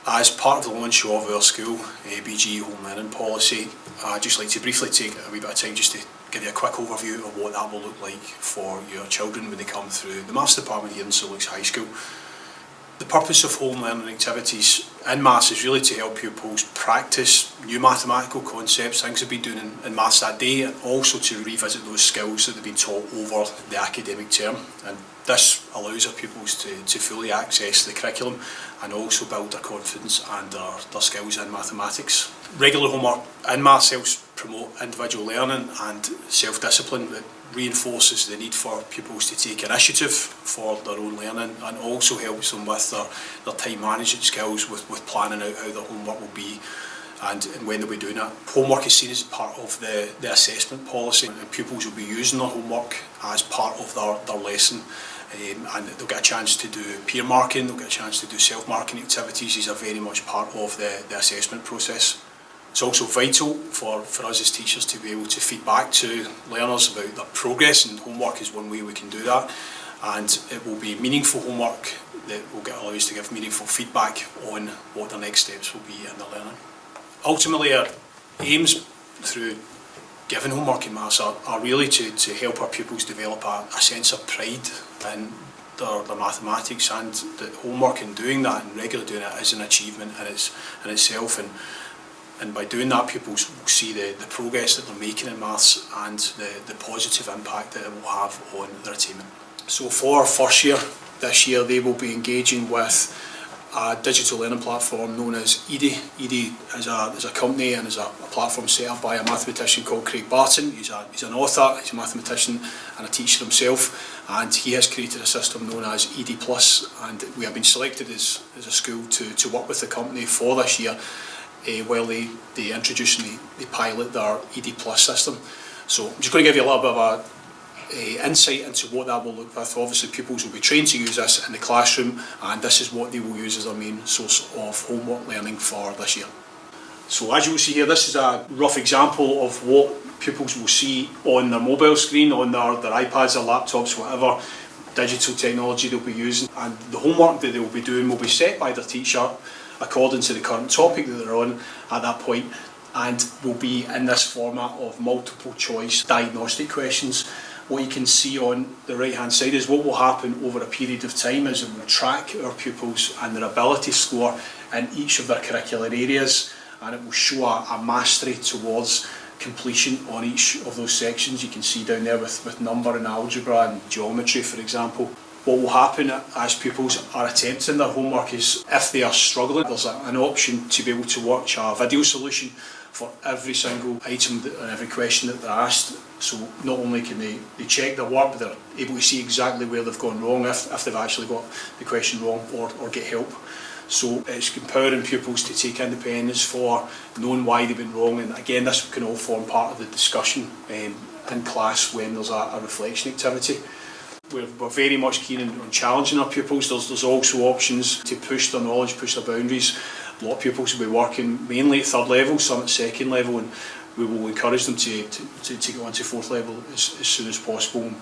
As part of the launch of our school BG home learning policy, I'd just like to briefly take a wee bit of time just to give you a quick overview of what that will look like for your children when they come through the Maths department here in St Luke's High School. The purpose of home learning activities in Maths is really to help pupils practice new mathematical concepts, things they've been doing in Maths that day, and also to revisit those skills that they've been taught over the academic term. And this allows our pupils to fully access the curriculum and also build their confidence and their skills in mathematics. Regular homework in Maths helps promote individual learning and self-discipline. It reinforces the need for pupils to take initiative for their own learning, and also helps them with their time management skills, with planning out how their homework will be and when they'll be doing it. Homework is seen as part of the assessment policy, and pupils will be using their homework as part of their lesson. And they'll get a chance to do peer marking, they'll get a chance to do self-marking activities. These are very much part of the assessment process. It's also vital for us as teachers to be able to feed back to learners about their progress, and homework is one way we can do that. And it will be meaningful homework that will allow us to give meaningful feedback on what the next steps will be in their learning. Ultimately, our aims through giving homework in Maths are really to help our pupils develop a sense of pride in their mathematics, and that homework and doing that and regularly doing it is an achievement in itself. And by doing that, pupils will see the progress that they're making in Maths and the positive impact that it will have on their attainment. So for first year, this year, they will be engaging with a digital learning platform known as EDI. EDI is a company and is a platform set up by a mathematician called Craig Barton. He's an author, he's a mathematician and a teacher himself, and he has created a system known as ED+, and we have been selected as a school to work with the company for this year while they introduce and they pilot their ED+ system. So I'm just going to give you a little bit of insight into what that will look like. Obviously, pupils will be trained to use this in the classroom, and this is what they will use as their main source of homework learning for this year. So as you will see here, this is a rough example of what pupils will see on their mobile screen, on their iPads, their laptops, whatever digital technology they'll be using. And the homework that they will be doing will be set by their teacher according to the current topic that they're on at that point, and will be in this format of multiple choice diagnostic questions. What you can see on the right hand side is what will happen over a period of time is it will track our pupils and their ability score in each of their curricular areas, and it will show a mastery towards completion on each of those sections. You can see down there with number and algebra and geometry, for example. What will happen as pupils are attempting their homework is, if they are struggling, there's an option to be able to watch a video solution for every single item and every question that they're asked. So not only can they check their work, but they're able to see exactly where they've gone wrong if they've actually got the question wrong, or get help. So it's empowering pupils to take independence for knowing why they've been wrong, and again this can all form part of the discussion in class when there's a reflection activity. We're very much keen on challenging our pupils. There's also options to push their knowledge, push their boundaries. A lot of pupils will be working mainly at third level, some at second level, and we will encourage them to go on to fourth level as soon as possible.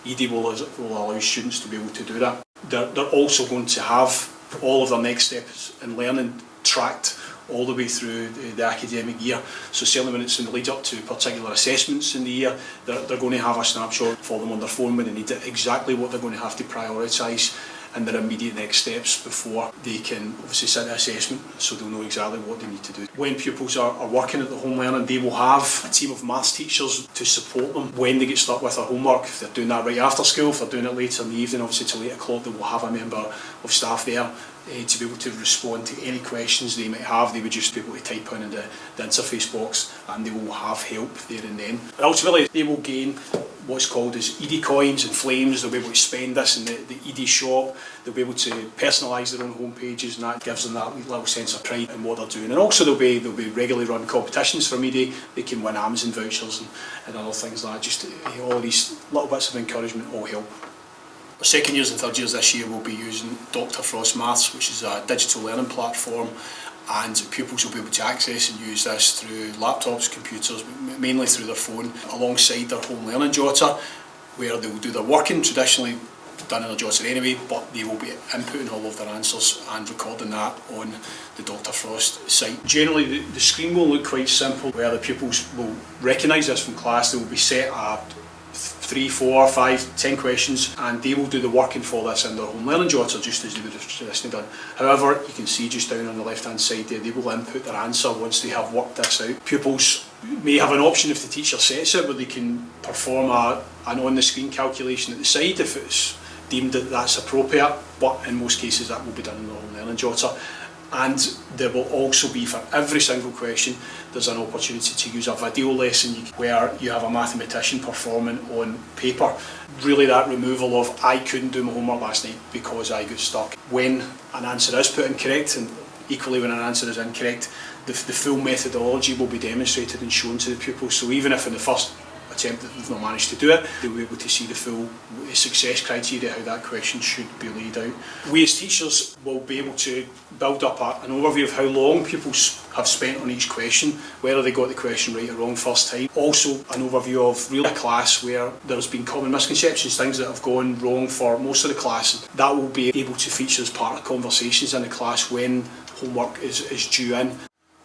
ED will allow students to be able to do that. They're also going to have all of their next steps in learning tracked all the way through the academic year. So certainly when it's in the lead up to particular assessments in the year, they're going to have a snapshot for them on their phone when they need it, exactly what they're going to have to prioritise and their immediate next steps before they can obviously sit the assessment, so they'll know exactly what they need to do. When pupils are working at the home learning, they will have a team of maths teachers to support them when they get stuck with their homework. If they're doing that right after school, if they're doing it later in the evening, obviously till 8 o'clock, they will have a member of staff there to be able to respond to any questions they might have. They would just be able to type in the interface box, and they will have help there and then. And ultimately, they will gain what's called as ED coins and flames. They'll be able to spend this in the ED shop. They'll be able to personalise their own home pages, and that gives them that little sense of pride in what they're doing. And also there'll be regularly run competitions from ED. They can win Amazon vouchers and other things like that. Just all these little bits of encouragement all help. Our second years and third years this year will be using Dr. Frost Maths, which is a digital learning platform, and pupils will be able to access and use this through laptops, computers, mainly through their phone, alongside their home learning jotter, where they will do their working. Traditionally, done in their Jotzer anyway, but they will be inputting all of their answers and recording that on the Dr. Frost site. Generally, the screen will look quite simple, where the pupils will recognise this from class. They will be set at 3, 4, 5, 10 questions, and they will do the working for this in their home learning jotter, just as they would have traditionally done. However, you can see just down on the left hand side there, they will input their answer once they have worked this out. Pupils may have an option, if the teacher sets it, where they can perform an on-the-screen calculation at the side if it's deemed that that's appropriate, but in most cases that will be done in the home learning jotter. And there will also be, for every single question, there's an opportunity to use a video lesson where you have a mathematician performing on paper. Really that removal of I couldn't do my homework last night because I got stuck. When an answer is put incorrect, and equally when an answer is incorrect, the full methodology will be demonstrated and shown to the pupils. So even if in the first attempt that they've not managed to do it, they'll be able to see the full success criteria, how that question should be laid out. We as teachers will be able to build up an overview of how long pupils have spent on each question, whether they got the question right or wrong first time. Also an overview of really a class where there's been common misconceptions, things that have gone wrong for most of the class. That will be able to feature as part of conversations in the class when homework is due in.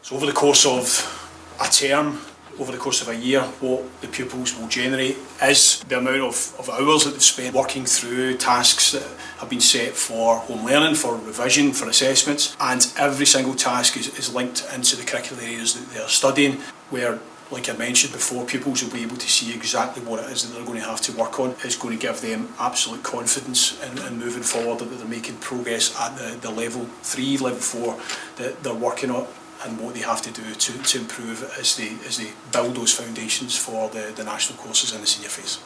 So over the course of a term, over the course of a year, what the pupils will generate is the amount of hours that they've spent working through tasks that have been set for home learning, for revision, for assessments, and every single task is linked into the curricular areas that they're studying, where, like I mentioned before, pupils will be able to see exactly what it is that they're going to have to work on. It's going to give them absolute confidence in moving forward, that they're making progress at the level 3, level 4 that they're working on, and what they have to do to improve as they build those foundations for the national courses in the senior phase.